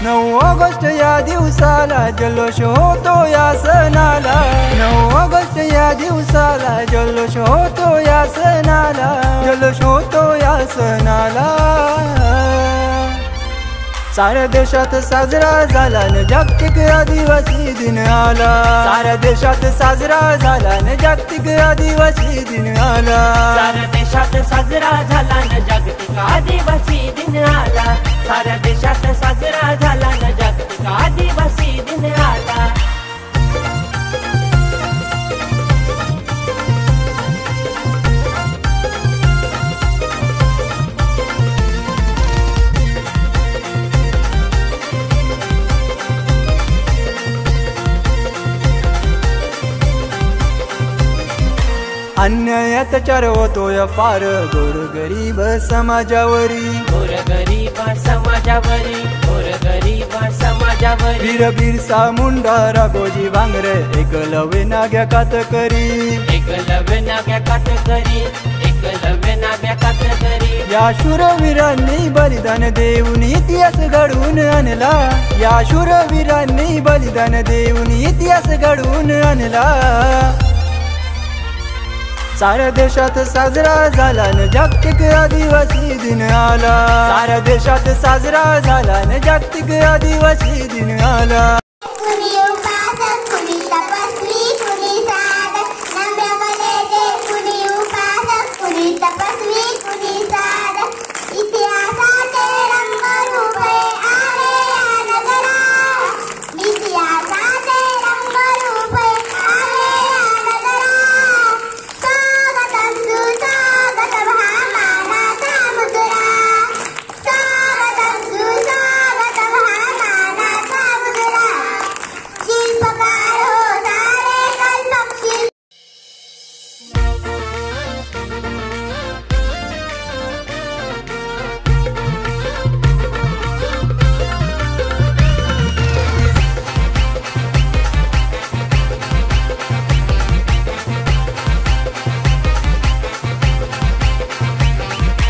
9 August या दिवसाला जल्लोष होतो या सणाला, 9 ऑगस्ट या दिवसाला जल्लोष होतो या सणाला, जल्लोष होतो या सणाला। साऱ्या देशात साजरा झाला न जागतिक आदिवासी दिन आला, साऱ्या देशात साजरा झाला न जागतिक आदिवासी दिन आला, साऱ्या देशात साजरा झाला न जागतिक आदिवासी दिन आला, साऱ्या देशात साजरा झाला न जागतिक आदिवासी दिन आला। अन्याय अत्याचार होतोय फार गोरगरीब समाजावरी, गोरगरीब समाजावरी, गोरगरीब समाजावरी। वीर बिरसा मुंडा राघोजी भांगरे एकलव्य नाग्या कातकरी, एकलव्य नाग्या कातकरी, एकलव्य नाग्या कातकरी। या शूरवीरांनी बलिदान देऊन इतिहास घडवून आणला, या शूरवीरांनी बलिदान देऊन इतिहास घडवून आणला। साऱ्या देशात साजरा झाला न जागतिक आदिवासी दिन आला, साऱ्या देशात साजरा झाला न जागतिक आदिवासी दिन आला।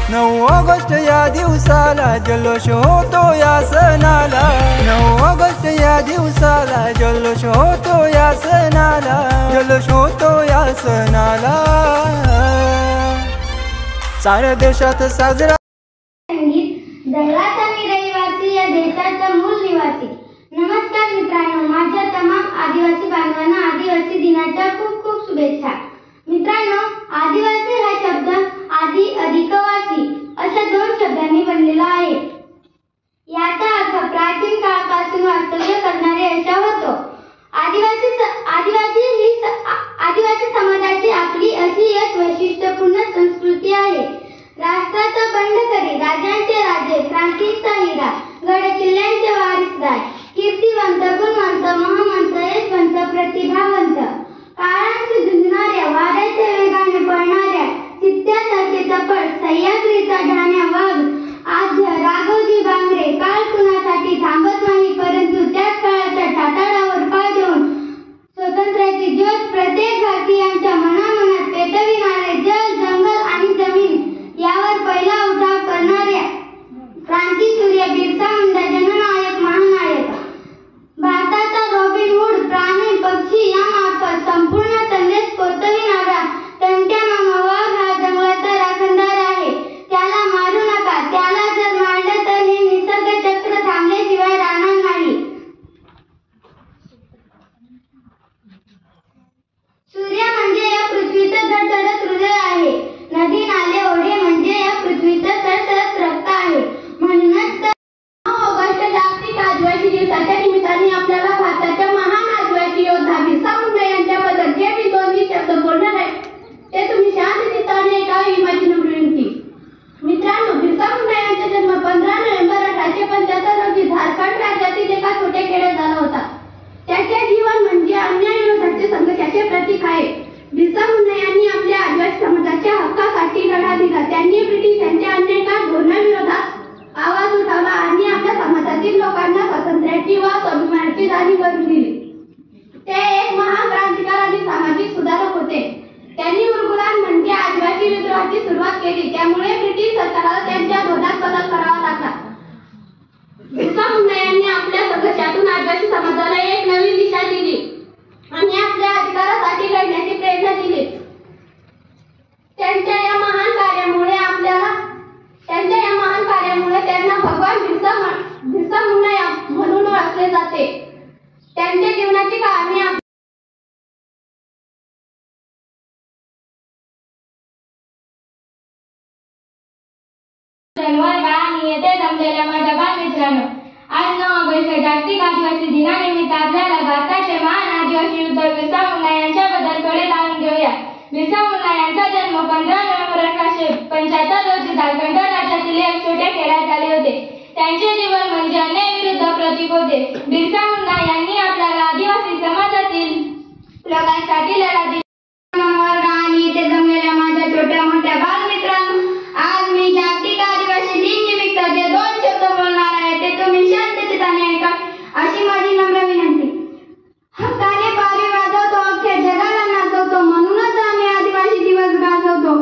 नऊ ऑगस्ट या दिवसाला जल्लोष होतो या सणाला, 9 ऑगस्ट या दिवसाला जल्लोष होतो या सणाला, जल्लोष होतो या सणाला। साऱ्या देशात साजरा जंगलाचा मी रहिवासी या देशाचा मूळ निवासी। नमस्कार मित्रांनो, माझ्या तमाम आदिवासी बांधवांना आदिवासी दिनाच्या खूप खूप शुभेच्छा। मित्रांनो, आदिवासी हा शब्द आदि अधिक वासी अशा 2 शब्दांनी बनलेला आहे। याचा अर्थ प्राचीन काळापासून वास्तव्य करणारे असा होतो। आदिवासी समाजाची आपली अशी एक वैशिष्ट्यपूर्ण संस्कृती आहे। राष्ट्राचा बंडखोरी, राजांचे राजे, क्रांतीचा हिरा, गड किल्ल्यांचे वारिसदार, कीर्तिवंत, गुणवंत, महमंत, यशवंत, प्रतिभावंत, काळांशी झुंजणाऱ्या, वाऱ्याच्या वेगाने पळणाऱ्या चित्त्यासारखे चपळ, सह्याद्रीचा ढाण्या वाघ, आद्य राघोजी भांगरे। काळ कुणासाठी थांबत नाही, परंतु त्याच काळाच्या ठाटाळावर पाय देऊन स्वातंत्र्याची ज्योत प्रत्येक भारतीयांच्या मनामनात पेटविणारे, जल, जंगल आणि जमीन यावर पहिला उठाव करणाऱ्या क्रांतीसूर्य बिरसा मुंडा, जननायक, महानायक, भारताचा रॉबिन हुड, प्राणी पक्षी यामार्फत संपूर्ण संदेश पोचविणारा तंट्या मामा वाघ हा जंगलाचा राखणदार आहे। सर्वांवर आणि येथे जमलेल्या माझ्या बालमित्रांनो, आज 9 ऑगस्ट जागतिक आदिवासी दिनानिमित्त आपल्याला भारताचे महान आदिवासी युद्ध बिरसा मुंडा यांच्याबद्दल थोडे जाणून घेऊया. बिरसा मुंडा यांचा जन्म 15 नोव्हेंबर 1875 रोजी झारखंड राज्यातील एक छोट्या खेड्यात झाले होते. त्यांचे जीवन म्हणजे अन्यायाविरुद्ध प्रतीक होते. बिरसा मुंडा यांनी आपल्याला आदिवासी समाजातील लोकांसाठी लढा दिला. आणि इथे जमलेल्या माझ्या छोट्या मोठ्या बालमित्रांनो, आज मी जागतिक आदिवासी दिन निमित्त जे 2 शब्द बोलणार आहे ते तुम्ही शांततेने ऐका, अशी माझी नम्र विनंती. हक्काने पावे वाजवतो, अख्ख्या जगाला नाचवतो, म्हणूनच आम्ही आदिवासी दिवस गाजवतो.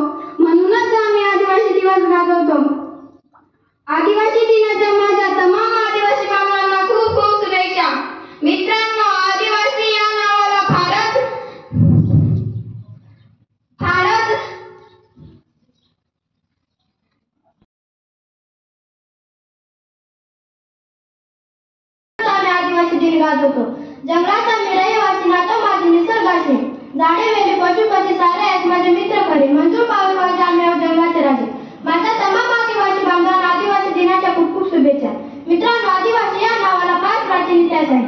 आदिवासी दिनाच्या माझ्या तमाम आदिवासी बांधवांना खूप खूप शुभेच्छा. मित्रांनो, आदिवासी या नावाला भारत आदिवासी दिन गाजवतो. जंगलाचा मी रहिवासी, नातो माझे निसर्गाशी, झाडे वेली पशु पक्षी सारे आहेत माझे मित्र खरे, मंजूर पावे माझे आम्ही जंगलाचे राजे. माझ्या तमाम आदिवासी बांधवांना आदिवासी दिनाच्या खूप खूप शुभेच्छा. मित्रांनो, आदिवासी या नावाला फार प्राचीन इतिहास आहे.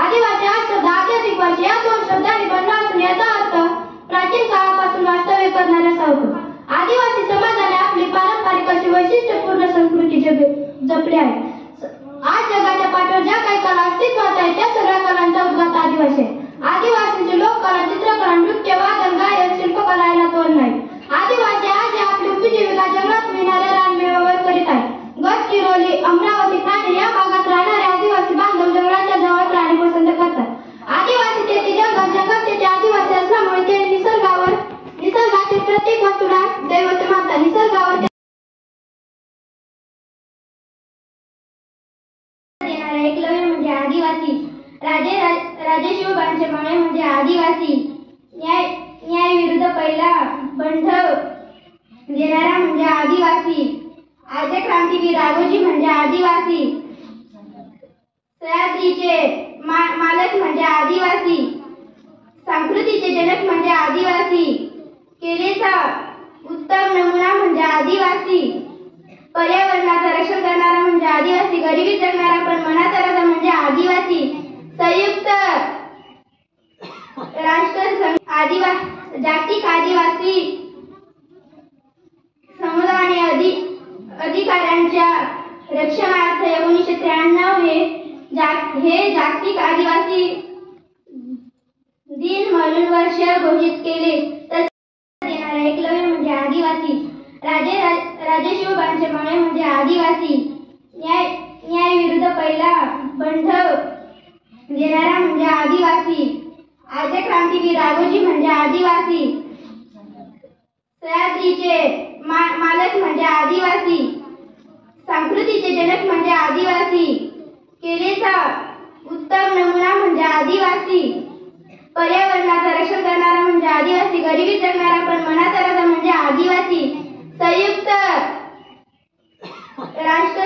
आदिवासी हा शब्द आध्यात्मिक वर्ष या 2 शब्दांनी बनला असून याचा अर्थ प्राचीन काळापासून वास्तव्य करणाऱ्याचा होतो. आदिवासी समाजाने आपली पारंपरिक अशी वैशिष्ट्यपूर्ण संस्कृती जपली आहे. आज जगाच्या पाठीवर ज्या काही कला अस्तित्वात आहेत त्या सगळ्या कलांचा उद्गत आदिवासी आहे. आदिवासींची लोककला, चित्रकला, नृत्य, वादन, गायन, शिल्पकला याला तोड नाही. आदिवासी आज आपली उपजीविका जंगलात मिळणाऱ्या रानमेव्यावर करीत आहेत. गडचिरोली, अमरावती, ठाणे या भागात राहणारे आदिवासी बांधव जंगलाच्या जवळ राहणे पसंत करतात. आदिवासी तेथे जंगल, जंगल तेथे आदिवासी असल्यामुळे ते निसर्गातील प्रत्येक वस्तूला दैवत मानतात. निसर्गावर एकलव्य म्हणजे आदिवासी, राजे शिवबांचे मामे म्हणजे आदिवासी, न्याय विरुद्ध पहिला बंड देणारा म्हणजे आदिवासी, आद्य क्रांतीवीर राघोजी म्हणजे आदिवासी, सह्याद्रीचे मालक म्हणजे आदिवासी, संस्कृतीचे जनक म्हणजे आदिवासी, केलेचा उत्तम नमुना म्हणजे आदिवासी, पर्यावरणाचं रक्षण करणारा म्हणजे आदिवासी, गरिबी जगणारा पण मनाचा राजा म्हणजे आदिवासी, संयुक्त राष्ट्र जागतिक आदिवासी समुदाय अधिकाऱ्यांच्या रक्षणार्थ 1993 हे जागतिक आदिवासी दिन म्हणून वर्ष घोषित केले. तसेच एकलव्य म्हणजे आदिवासी, राजे शिवबांचे मामे म्हणजे आदिवासी, न्याय विरुद्ध पहिला बंड देणारा म्हणजे आदिवासी, आद्य क्रांतीवीर राघोजी म्हणजे आदिवासी, सह्याद्रीचे मालक म्हणजे आदिवासी, संस्कृतीचे जनक म्हणजे आदिवासी, केलेचा उत्तम नमुना म्हणजे आदिवासी, पर्यावरणाचं रक्षण करणारा म्हणजे आदिवासी, गरिबी जगणारा पण मनाचा राजा म्हणजे आदिवासी, संयुक्त राष्ट्र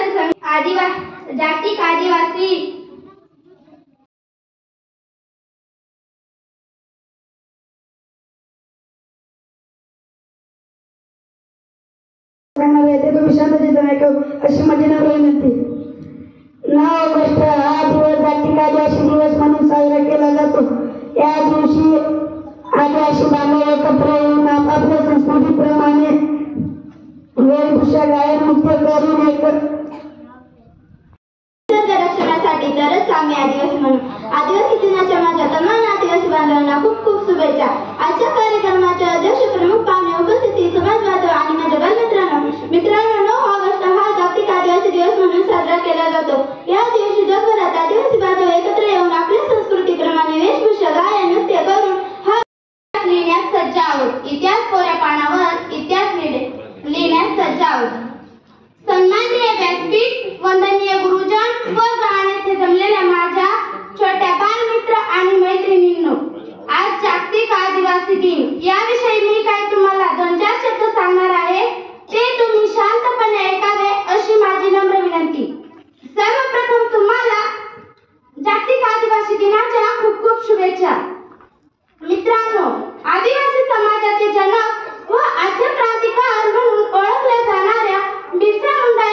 जागतिक आदिवासी तुम्ही शांततेने ऐका, अशी माझी नम्र विनंती. 9 ऑगस्ट हा दिवस जागतिक आदिवासी दिवस म्हणून साजरा केला जातो. या दिवशी आदिवासी बांधव एकत्र येऊन आपापल्या संस्कृतीप्रमाणे वेशभूषा, गायन, नृत्य करून रक्षणासाठी तरच आम्ही आदिवासी म्हणू. आदिवासी दिनाच्या माझ्या तमाम आदिवासी बांधवांना खूप खूप शुभेच्छा. आजच्या कार्यक्रमाचे अध्यक्ष प्रमुख पाहुणे, उपस्थिती समाज बांधव आणि माझ्या मित्रांनो, 9 ऑगस्ट हा जागतिक आदिवासी दिवस म्हणून साजरा केला जातो. या दिवशी जगभरात आदिवासी बांधव एकत्र येऊन आपल्या संस्कृतीप्रमाणे वेशभूषा, गायन, नृत्य करून हा लिहिण्यास सज्ज आहोत. इतिहास कोऱ्या पानावर इतिहास लिहिण्यास सज्ज आहोत. सन्माननीय व्यासपीठ, वंदनीय गुरुजन व येथे जमलेल्या माझ्या छोट्या बालमित्र आणि मैत्रिणींनो, आज जागतिक आदिवासी दिन याविषयी मी काय तुम्हाला 2-4 शब्द सांगणार आहे. ते तुम्ही शांतपणे ऐकावे अशी माझी नम्र विनंती. सर्वप्रथम तुम्हाला जागतिक आदिवासी दिनाच्या खूप खूप शुभेच्छा. मित्रांनो, आदिवासी समाजाचे जनक व आद्य क्रांतिकार म्हणून ओळखल्या जाणाऱ्या बिरसा मुंडा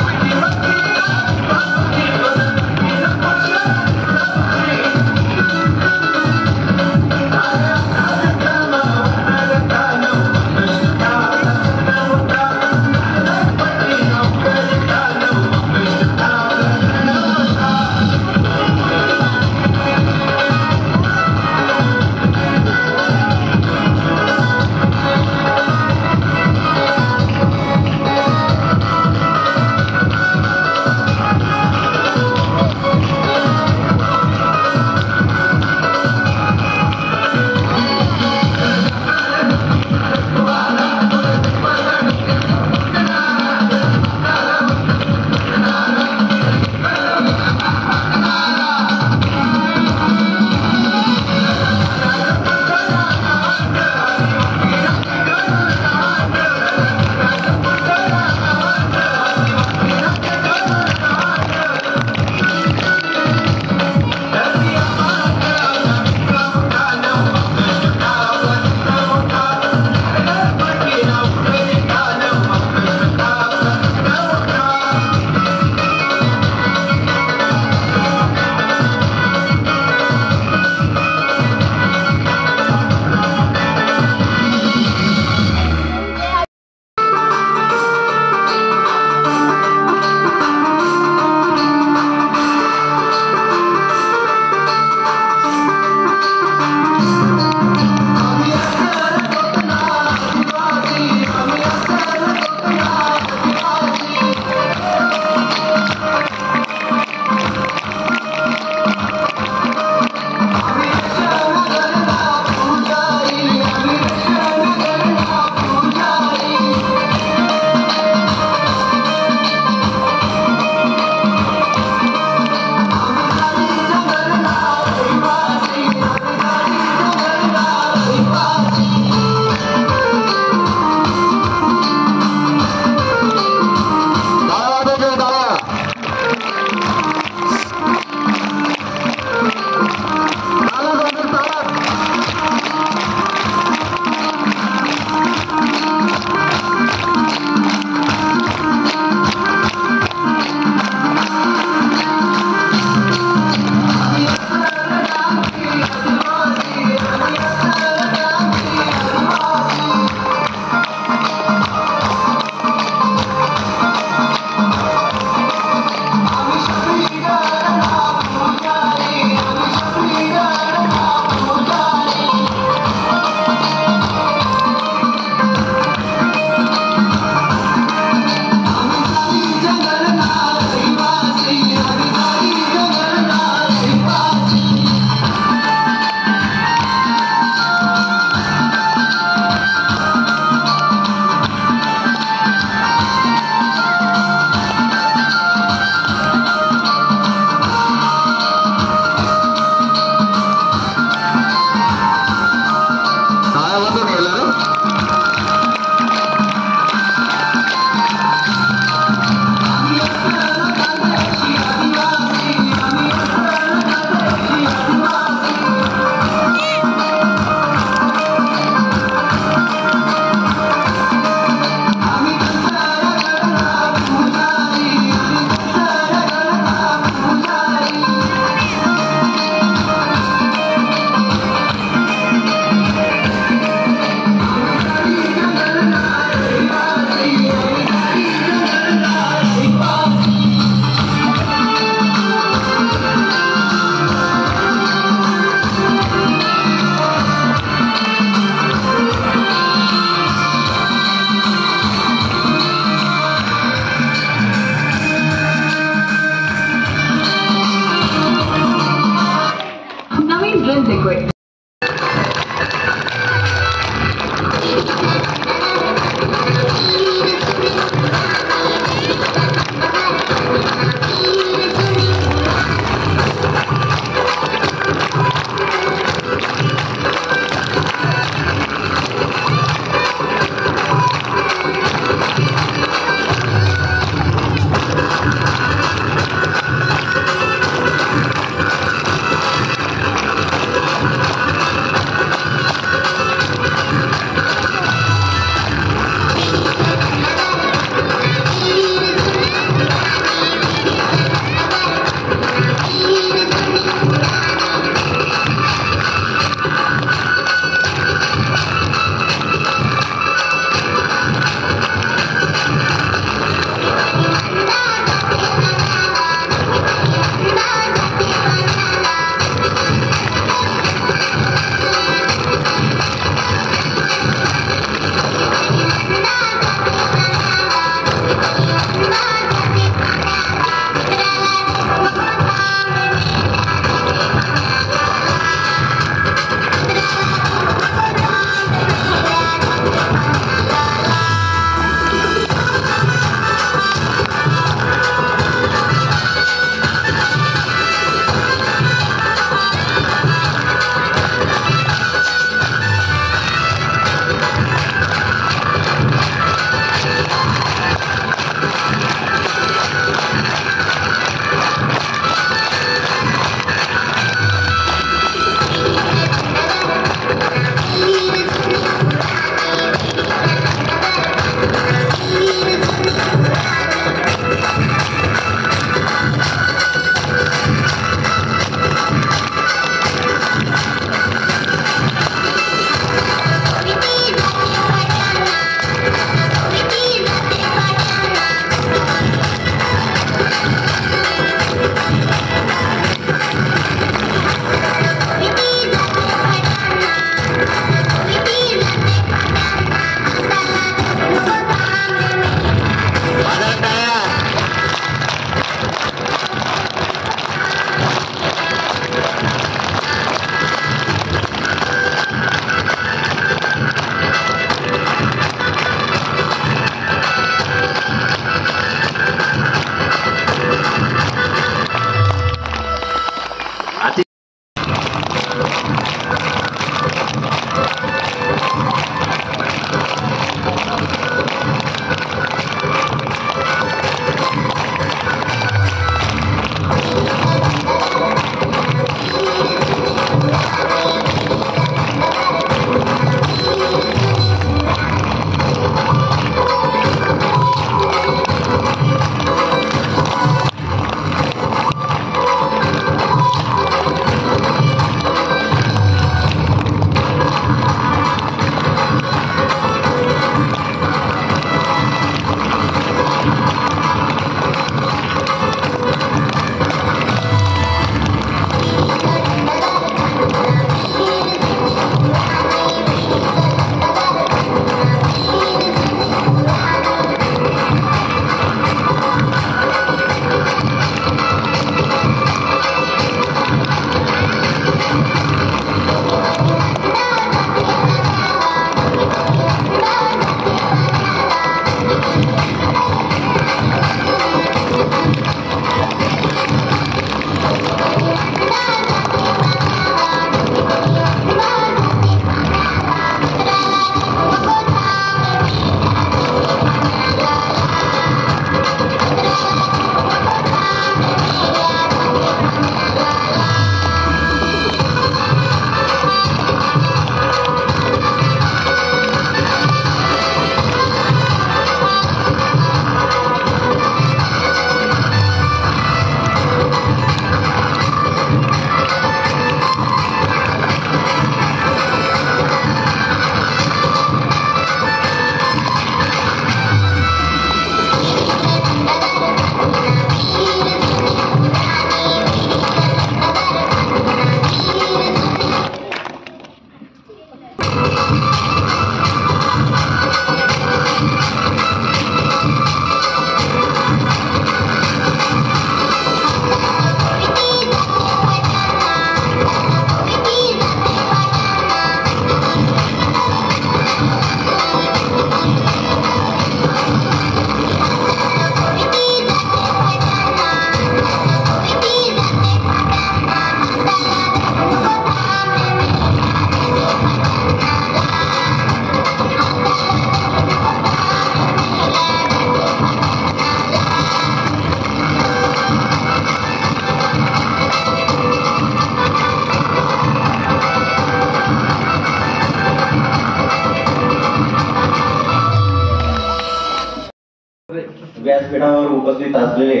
व्यासपीठावर उपस्थित असलेले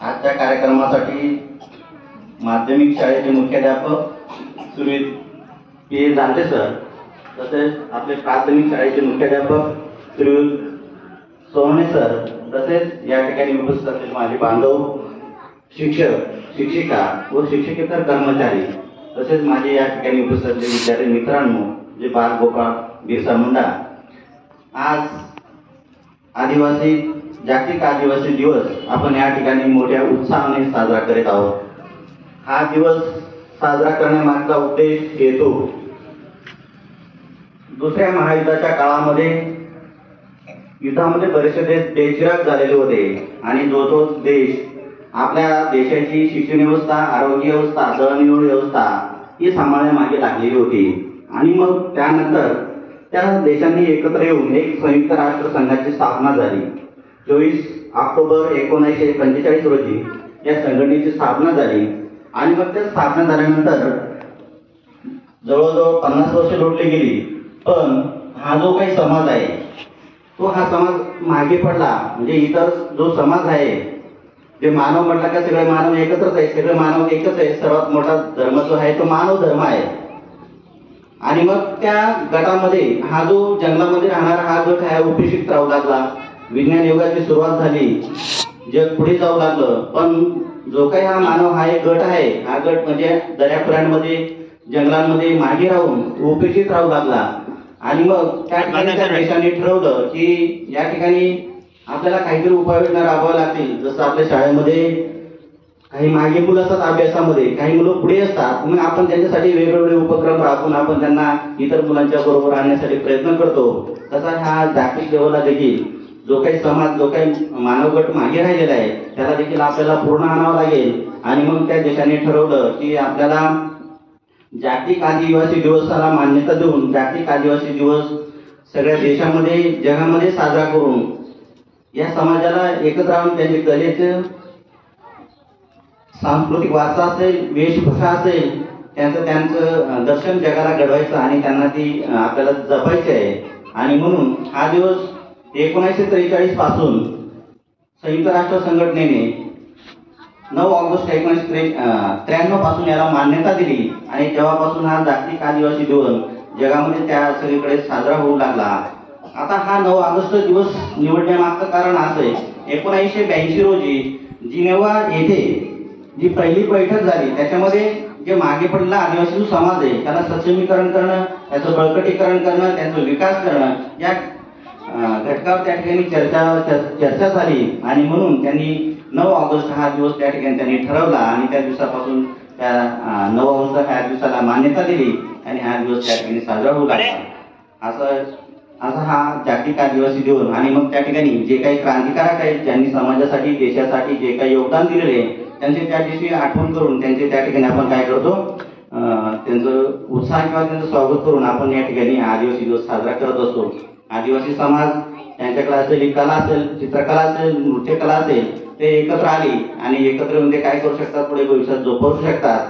आजच्या कार्यक्रमासाठी माध्यमिक शाळेचे मुख्याध्यापक श्री पी जांते सर, तसेच आपले प्राथमिक शाळेचे मुख्याध्यापक श्री सोहने सर, तसेच या ठिकाणी उपस्थित असलेले माझे बांधव, शिक्षक, शिक्षिका व शिक्षकेतर कर्मचारी, तसेच माझे या ठिकाणी उपस्थित असलेले विद्यार्थी मित्रांनो, जे बालगोपाळ बिरसा मुंडा, आज जागतिक आदिवासी दिवस आपण या ठिकाणी मोठ्या उत्साहाने साजरा करीत आहोत. हा दिवस साजरा करण्यामागचा उद्देश हेतू दुसऱ्या महायुद्धाच्या काळामध्ये युद्धामध्ये बरेचसे देश बेचिराग झालेले होते आणि जो देश आपल्या देशाची शिक्षण व्यवस्था, आरोग्य व्यवस्था, दळणवळण व्यवस्था ही सांभाळण्यामागे लागलेली होती. आणि मग त्यानंतर त्या देशांनी एकत्र येऊन एक संयुक्त राष्ट्र संघाची स्थापना झाली. 24 ऑक्टोबर 1945 रोजी या संघटनेची स्थापना झाली. आणि मग त्या स्थापना झाल्यानंतर जवळजवळ 50 वर्ष लोटली गेली. पण हा जो काही समाज आहे तो हा समाज मागे पडला. म्हणजे इतर जो समाज आहे, जे मानव म्हटलं का सगळे मानव एकत्रच आहे, सगळे मानव एकच आहे. सर्वात मोठा धर्म जो आहे तो मानव धर्म आहे. आणि मग त्या गटामध्ये हा जो जंगलामध्ये राहणारा हा गट आहे उपेक्षित राहू लागला. विज्ञान युगाची सुरुवात झाली, जग पुढे जाऊ लागलं. पण जो काही हा मानव हा एक गट आहे, हा गट म्हणजे दऱ्याखोऱ्यांमध्ये, जंगलांमध्ये मागे राहून उपेक्षित राहू लागला. आणि मग त्या ठिकाणी त्या देशाने ठरवलं की या ठिकाणी आपल्याला काहीतरी उपाययोजना राबवाव्या लागतील. जसं आपल्या शाळेमध्ये काही मागे मुलं असतात अभ्यासामध्ये, काही मुलं पुढे असतात. मग आपण त्यांच्यासाठी वेगवेगळे उपक्रम राबवून आपण त्यांना इतर मुलांच्या बरोबर आणण्यासाठी प्रयत्न करतो. तसा हा जागतिक लेवलला देखील जो काही समाज, जो काही मानव गट मागे राहिलेला आहे त्याला देखील आपल्याला पूर्ण आणावं लागेल. आणि मग त्या देशाने ठरवलं की आपल्याला जागतिक आदिवासी दिवसाला मान्यता देऊन जागतिक आदिवासी दिवस सगळ्या देशामध्ये, जगामध्ये साजरा करून या समाजाला एकत्र आणून त्यांचे कलेचं, सांस्कृतिक वारसा असेल, वेशभूषा असेल, त्यांचं दर्शन जगाला घडवायचं आणि त्यांना ती आपल्याला जपायची आहे. आणि म्हणून हा दिवस 1943 पासून संयुक्त राष्ट्र संघटनेने 9 ऑगस्ट 1993 पासून याला मान्यता दिली. आणि तेव्हापासून हा जागतिक आदिवासी दिवस जगामध्ये त्या सगळीकडे साजरा होऊ लागला. आता हा 9 ऑगस्ट दिवस निवडण्यामागचं कारण असं आहे, 1982 रोजी जिनेव्हा येथे जी पहिली बैठक झाली त्याच्यामध्ये जे मागे पडलेला आदिवासी समाज आहे त्याला सक्षमीकरण करणं, त्याचं बळकटीकरण करणं, त्याचा विकास करणं या घटकावर त्या ठिकाणी चर्चा झाली. आणि म्हणून त्यांनी 9 ऑगस्ट हा दिवस त्या ठिकाणी त्यांनी ठरवला. आणि त्या दिवसापासून त्या 9 ऑगस्ट ह्या दिवसाला मान्यता दिली आणि हा दिवस त्या ठिकाणी साजरा होऊ लागला. असा हा जागतिक आदिवासी दिवस. आणि मग त्या ठिकाणी जे काही क्रांतिकारक आहेत, ज्यांनी समाजासाठी, देशासाठी जे काही योगदान दिलेले त्यांचे त्या दिवशी आठवण करून त्यांचे त्या ठिकाणी आपण काय करतो, त्यांचं उत्साह किंवा त्यांचं स्वागत करून आपण या ठिकाणी आदिवासी दिवस साजरा करत असतो. आदिवासी समाज त्यांच्याकडे असलेली कला असेल, चित्रकला असेल, नृत्यकला असेल, ते एकत्र आली आणि एकत्र येऊन ते काय करू शकतात, पुढे भविष्यात जोपासू शकतात.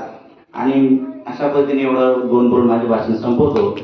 आणि अशा पद्धतीने एवढं बोलून माझे भाषण संपवतो.